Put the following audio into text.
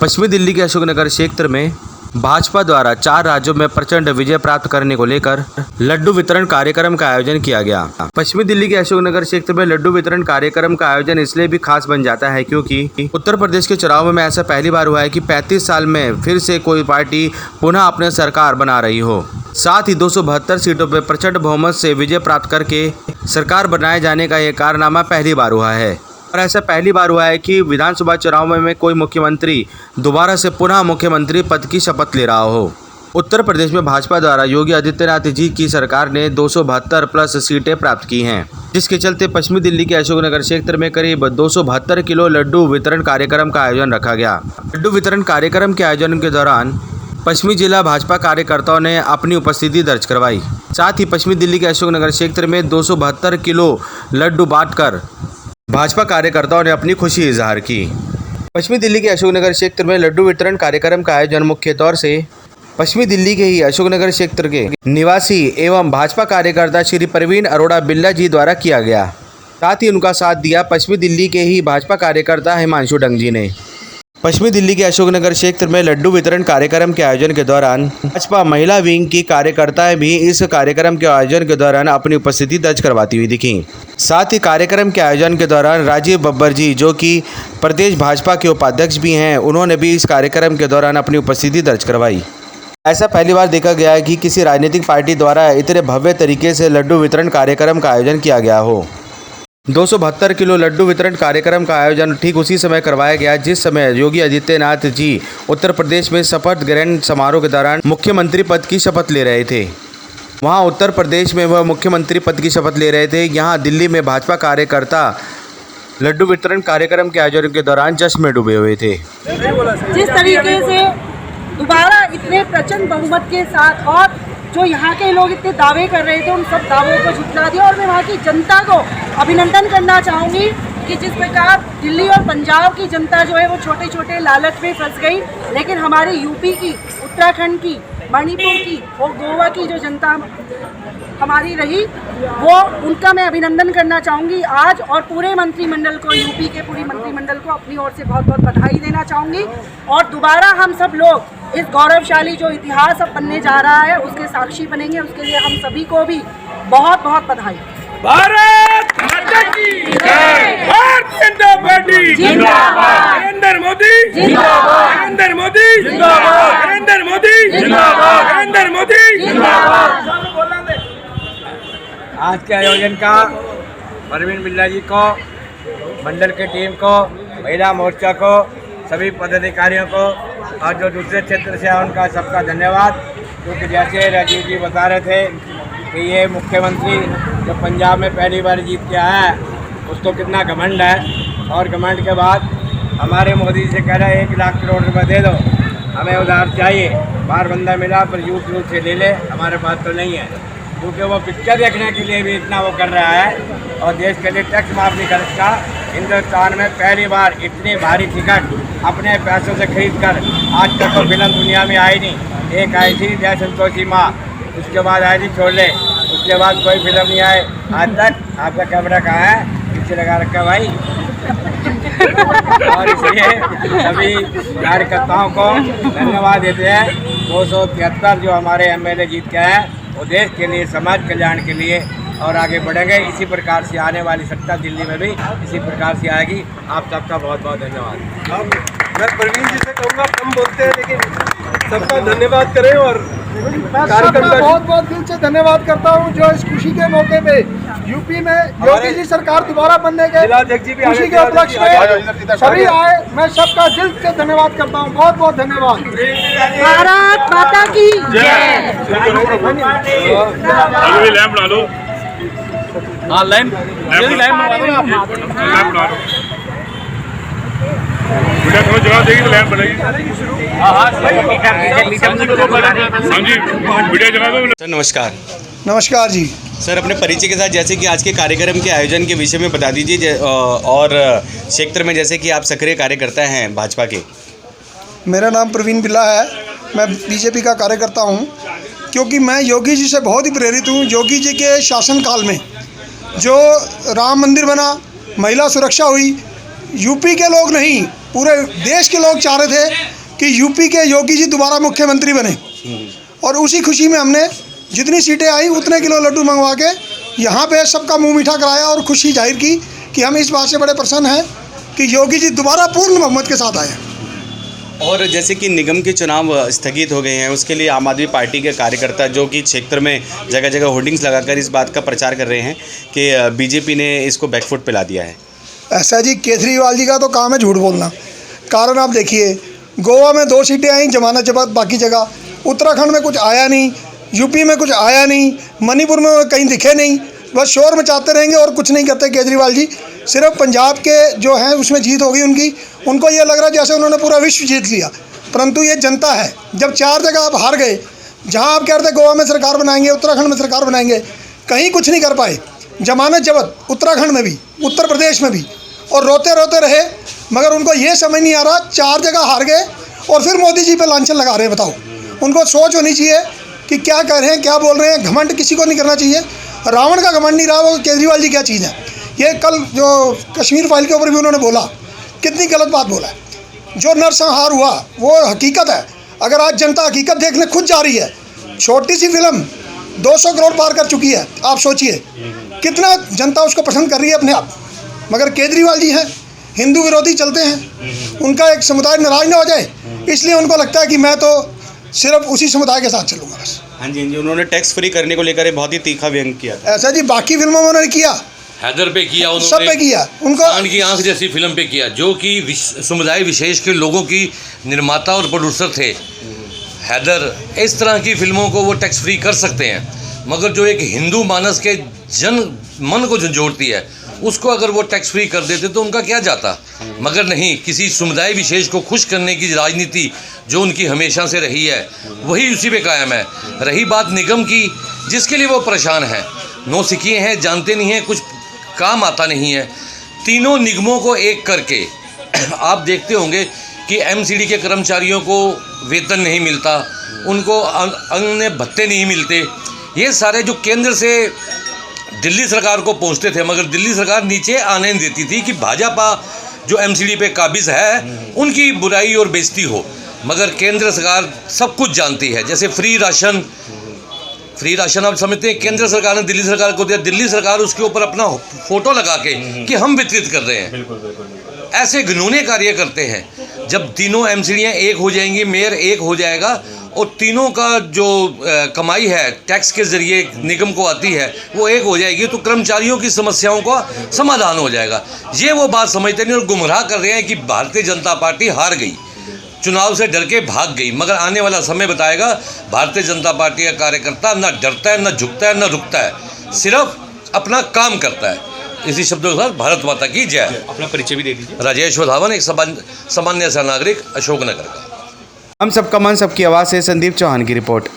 पश्चिमी दिल्ली के अशोकनगर क्षेत्र में भाजपा द्वारा 4 राज्यों में प्रचंड विजय प्राप्त करने को लेकर लड्डू वितरण कार्यक्रम का आयोजन किया गया। पश्चिमी दिल्ली के अशोकनगर क्षेत्र में लड्डू वितरण कार्यक्रम का आयोजन इसलिए भी खास बन जाता है क्योंकि उत्तर प्रदेश के चुनाव में ऐसा पहली बार हुआ है कि 35 साल में फिर से कोई पार्टी पुनः अपने सरकार बना रही हो। साथ ही 272 सीटों पर प्रचंड बहुमत से विजय प्राप्त करके सरकार बनाए जाने का यह कारनामा पहली बार हुआ है। और ऐसा पहली बार हुआ है कि विधानसभा चुनाव में कोई मुख्यमंत्री दोबारा से पुनः मुख्यमंत्री पद की शपथ ले रहा हो। उत्तर प्रदेश में भाजपा द्वारा योगी आदित्यनाथ जी की सरकार ने 272 प्लस सीटें प्राप्त की हैं, जिसके चलते पश्चिमी दिल्ली के अशोकनगर क्षेत्र में करीब 272 किलो लड्डू वितरण कार्यक्रम का आयोजन रखा गया। लड्डू वितरण कार्यक्रम के आयोजन के दौरान पश्चिमी जिला भाजपा कार्यकर्ताओं ने अपनी उपस्थिति दर्ज करवाई। साथ ही पश्चिमी दिल्ली के अशोकनगर क्षेत्र में 272 किलो लड्डू बांटकर भाजपा कार्यकर्ताओं ने अपनी खुशी इजहार की। पश्चिमी दिल्ली के अशोकनगर क्षेत्र में लड्डू वितरण कार्यक्रम का आयोजन मुख्य तौर से पश्चिमी दिल्ली के ही अशोकनगर क्षेत्र के निवासी एवं भाजपा कार्यकर्ता श्री प्रवीण अरोड़ा बिल्ला जी द्वारा किया गया। साथ ही उनका साथ दिया पश्चिमी दिल्ली के ही भाजपा कार्यकर्ता हिमांशु डंग जी ने। पश्चिमी दिल्ली के अशोकनगर क्षेत्र में लड्डू वितरण कार्यक्रम के आयोजन के दौरान भाजपा महिला विंग की कार्यकर्ताएं भी इस कार्यक्रम के आयोजन के दौरान अपनी उपस्थिति दर्ज करवाती हुई दिखी। साथ ही कार्यक्रम के आयोजन के दौरान राजीव बब्बर जी, जो कि प्रदेश भाजपा के उपाध्यक्ष भी हैं, उन्होंने भी इस कार्यक्रम के दौरान अपनी उपस्थिति दर्ज करवाई। ऐसा पहली बार देखा गया है कि किसी राजनीतिक पार्टी द्वारा इतने भव्य तरीके से लड्डू वितरण कार्यक्रम का आयोजन किया गया हो। 272 किलो लड्डू वितरण कार्यक्रम का आयोजन ठीक उसी समय करवाया गया जिस समय योगी आदित्यनाथ जी उत्तर प्रदेश में शपथ ग्रहण समारोह के दौरान मुख्यमंत्री पद की शपथ ले रहे थे। वहां उत्तर प्रदेश में वह मुख्यमंत्री पद की शपथ ले रहे थे। यहां दिल्ली में भाजपा कार्यकर्ता लड्डू वितरण कार्यक्रम के आयोजन के दौरान जश्न में डूबे हुए थे। जिस तरीके से दोबारा इतने प्रचंड बहुमत के साथ और जो यहाँ के लोग इतने दावे कर रहे थे, उन सब दावों को झुठला दिया। और मैं वहाँ की जनता को अभिनंदन करना चाहूँगी कि जिस प्रकार दिल्ली और पंजाब की जनता जो है वो छोटे छोटे लालच में फंस गई, लेकिन हमारे यूपी की, उत्तराखंड की, मणिपुर की और गोवा की जो जनता हमारी रही, वो उनका मैं अभिनंदन करना चाहूँगी आज। और पूरे मंत्रिमंडल को, यूपी के पूरी मंत्रिमंडल को अपनी ओर से बहुत बहुत बधाई देना चाहूँगी। और दोबारा हम सब लोग इस गौरवशाली जो इतिहास अब बनने जा रहा है उसके साक्षी बनेंगे। उसके लिए हम सभी को भी बहुत बहुत बधाई। भारत माता की जय। भारतीय जनता पार्टी जिंदाबाद। नरेंद्र मोदी जिंदाबाद। नरेंद्र मोदी जिंदाबाद। नरेंद्र मोदी जिंदाबाद। नरेंद्र मोदी जिंदाबाद। आज के आयोजन का प्रवीण बिल्ला जी को, मंडल की टीम को, महिला मोर्चा को, सभी पदाधिकारियों को और जो दूसरे क्षेत्र से आए उनका सबका धन्यवाद। क्योंकि जैसे राजीव जी बता रहे थे कि ये मुख्यमंत्री जो पंजाब में पहली बार जीत के आया है उसको कितना घमंड है। और घमंड के बाद हमारे मोदी जी से कह रहा है 1 लाख करोड़ रुपए दे दो, हमें उधार चाहिए, बार बंदा मिला पर यूथ से ले ले, हमारे पास तो नहीं है। क्योंकि वो पिक्चर देखने के लिए भी इतना वो कर रहा है और देश के लिए टैक्स माफ नहीं कर सकता। हिंदुस्तान में पहली बार इतनी भारी टिकट अपने पैसों से खरीद कर, आज तक तो फिल्म दुनिया में आई नहीं। एक आई थी जय संतोषी माँ, उसके बाद आई थी छोले, उसके बाद कोई फिल्म नहीं आई आज तक। आपका कैमरा कहाँ है? पीछे लगा रखा भाई। और इसलिए सभी कार्यकर्ताओं को धन्यवाद देते हैं। 273 जो हमारे MLA जीत के हैं वो देश के लिए, समाज कल्याण के लिए और आगे बढ़ेंगे। इसी प्रकार से आने वाली सत्ता दिल्ली में भी इसी प्रकार से आएगी। आप सबका बहुत बहुत धन्यवाद। मैं प्रवीण जी से कहूँगा, कम बोलते हैं लेकिन सबका धन्यवाद करें। और कार्यकर्ता बहुत बहुत दिल से धन्यवाद करता हूँ जो इस खुशी के मौके पे यूपी में योगी जी सरकार दोबारा बनने के खुशी के उपलक्ष्य में सभी आए, मैं सबका दिल से धन्यवाद करता हूँ। बहुत बहुत धन्यवाद। भारत माता की जय। बेटा थोड़ा जवाब देगी तो लैंड बनेगी। सर नमस्कार। नमस्कार जी। सर अपने परिचय के साथ जैसे कि आज के कार्यक्रम के आयोजन के विषय में बता दीजिए और क्षेत्र में जैसे कि आप सक्रिय कार्यकर्ता हैं भाजपा के। मेरा नाम प्रवीण बिल्ला है, मैं बीजेपी का कार्यकर्ता हूं। क्योंकि मैं योगी जी से बहुत ही प्रेरित हूं। योगी जी के शासनकाल में जो राम मंदिर बना, महिला सुरक्षा हुई, यूपी के लोग नहीं पूरे देश के लोग चाह रहे थे कि यूपी के योगी जी दोबारा मुख्यमंत्री बने, और उसी खुशी में हमने जितनी सीटें आई उतने किलो लड्डू मंगवा के यहाँ पे सबका मुंह मीठा कराया और खुशी जाहिर की कि हम इस बात से बड़े प्रसन्न हैं कि योगी जी दोबारा पूर्ण बहुमत के साथ आए हैं। और जैसे कि निगम के चुनाव स्थगित हो गए हैं, उसके लिए आम आदमी पार्टी के कार्यकर्ता जो कि क्षेत्र में जगह जगह होर्डिंग्स लगाकर इस बात का प्रचार कर रहे हैं कि बीजेपी ने इसको बैकफुट पे ला दिया है। ऐसा जी, केजरीवाल जी का तो काम है झूठ बोलना। कारण आप देखिए, गोवा में 2 सीटें आई जमानत जब्त, बाकी जगह उत्तराखंड में कुछ आया नहीं, यूपी में कुछ आया नहीं, मणिपुर में कहीं दिखे नहीं, बस शोर मचाते रहेंगे और कुछ नहीं करते केजरीवाल जी। सिर्फ पंजाब के जो हैं उसमें जीत होगी उनकी, उनको ये लग रहा है जैसे उन्होंने पूरा विश्व जीत लिया, परंतु ये जनता है। जब 4 जगह आप हार गए, जहां आप कह रहे थे गोवा में सरकार बनाएंगे, उत्तराखंड में सरकार बनाएंगे, कहीं कुछ नहीं कर पाए। जमानत जब्त उत्तराखंड में भी, उत्तर प्रदेश में भी, और रोते रोते रहे, मगर उनको ये समझ नहीं आ रहा 4 जगह हार गए और फिर मोदी जी पे लांछन लगा रहे हैं। बताओ, उनको सोच होनी चाहिए कि क्या कर रहे हैं, क्या बोल रहे हैं। घमंड किसी को नहीं करना चाहिए। रावण का घमंड नहीं रहा, वो केजरीवाल जी क्या चीज़ है। ये कल जो कश्मीर फाइल के ऊपर भी उन्होंने बोला, कितनी गलत बात बोला है। जो नरसंहार हुआ वो हकीकत है। अगर आज जनता हकीकत देखने खुद जा रही है, छोटी सी फिल्म 200 करोड़ पार कर चुकी है, आप सोचिए कितना जनता उसको पसंद कर रही है अपने आप। मगर केजरीवाल जी हैं, हिंदू विरोधी चलते हैं, उनका एक समुदाय नाराज ना हो जाए, इसलिए उनको लगता है कि मैं तो सिर्फ उसी समुदाय के साथ चलूँगा बस। हाँ जी, उन्होंने टैक्स फ्री करने को लेकर बहुत ही तीखा व्यंग किया था। ऐसा जी, बाकी फिल्मों में उन्होंने किया, हैदर पे किया, उन्होंने सब पे किया, उनको कान की आंख जैसी फिल्म पे किया, जो कि समुदाय विशेष के लोगों की निर्माता और प्रोड्यूसर थे। हैदर, इस तरह की फिल्मों को वो टैक्स फ्री कर सकते हैं, मगर जो एक हिंदू मानस के जन मन को झंझोड़ती है, उसको अगर वो टैक्स फ्री कर देते तो उनका क्या जाता। मगर नहीं, किसी समुदाय विशेष को खुश करने की राजनीति जो उनकी हमेशा से रही है, वही उसी पे कायम है। रही बात निगम की, जिसके लिए वो परेशान हैं, नौसिखिए हैं, जानते नहीं हैं, कुछ काम आता नहीं है। तीनों निगमों को एक करके आप देखते होंगे कि एमसीडी के कर्मचारियों को वेतन नहीं मिलता, उनको अन्य भत्ते नहीं मिलते। ये सारे जो केंद्र से दिल्ली सरकार को पहुंचते थे, मगर दिल्ली सरकार नीचे आने नहीं देती थी कि भाजपा जो एमसीडी पे काबिज है उनकी बुराई और बेइज्जती हो। मगर केंद्र सरकार सब कुछ जानती है। जैसे फ्री राशन आप समझते हैं, केंद्र सरकार ने दिल्ली सरकार को दिया, दिल्ली सरकार उसके ऊपर अपना फोटो लगा के कि हम वितरित कर रहे हैं। ऐसे घिनौने कार्य करते हैं। जब तीनों एमसीडियाँ एक हो जाएंगी, मेयर एक हो जाएगा, और तीनों का जो कमाई है टैक्स के ज़रिए निगम को आती है वो एक हो जाएगी, तो कर्मचारियों की समस्याओं का समाधान हो जाएगा। ये वो बात समझते नहीं और गुमराह कर रहे हैं कि भारतीय जनता पार्टी हार गई, चुनाव से डर के भाग गई। मगर आने वाला समय बताएगा, भारतीय जनता पार्टी का कार्यकर्ता न डरता है, न झुकता है, न रुकता है, सिर्फ अपना काम करता है। इसी शब्दों के साथ भारत माता की जय। अपना परिचय भी दे दीजिए। राजेश वधावन, एक सामान्य सा नागरिक, अशोकनगर का। हम सबका मन सबकी आवाज़ से संदीप चौहान की रिपोर्ट।